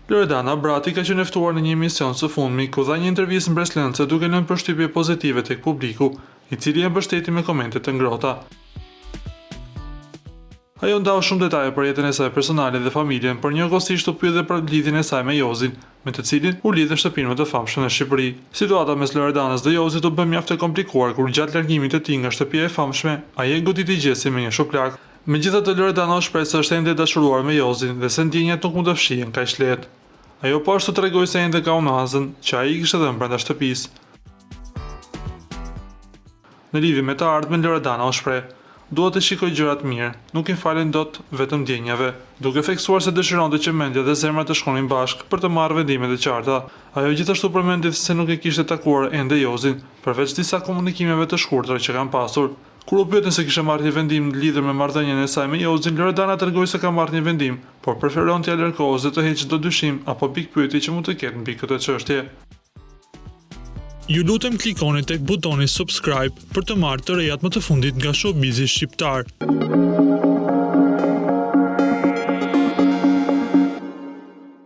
Loredana Brati ka qenë ftuar në një emision së fundmi ku dha një intervistë mbreslënce duke lënë përshtypje pozitive tek publiku, i cili e mbështeti me komente të ngrohta. Ajo ndau shumë detaje për jetën e saj personale dhe familjen, por njëkohësisht u pyet edhe për lidhjen e saj me Jozin, me të cilin u lidh në shtëpinë më të famshme në Shqipëri. Situata mes Loredanës dhe Jozit u bë mjaft e komplikuar kur gjatë largimit të tij nga shtëpia e famshme, ai e goditi Gjesin me një shuplak. Megjithatë, Loredana u shpreh se është ende e dashuruar me Jozin dhe se ndjenjat nuk mund të fshihen kaq lehtë. Ajo po ashtu tregoi se ende ka unazën që ai kishte dhënë brenda shtëpisë. Në lidhje me të ardhmen, Loredana u shpreh: "Dua të shikoj gjërat mirë, nuk i falen dot vetëm ndjenjave", duke theksuar se dëshironte që mendja dhe zemra të shkonin bashkë për të marrë vendime të qarta. Ajo gjithashtu përmendi se nuk e kishte takuar ende Jozin, përveç disa komunikimeve të shkurtra që kanë pasur. Kur u pyetën se kishte marrë një vendim lidhur me marrëdhënien e saj me Jozin, Loredana tregoi se ka marrë një vendim, por preferon t'ia largohej dhe të heqë çdo dyshim apo pikpyetje që mund të ketë mbi këtë çështje. Ju lutem klikoni tek butoni subscribe për të marrë të rejat më të fundit nga showbizi shqiptar.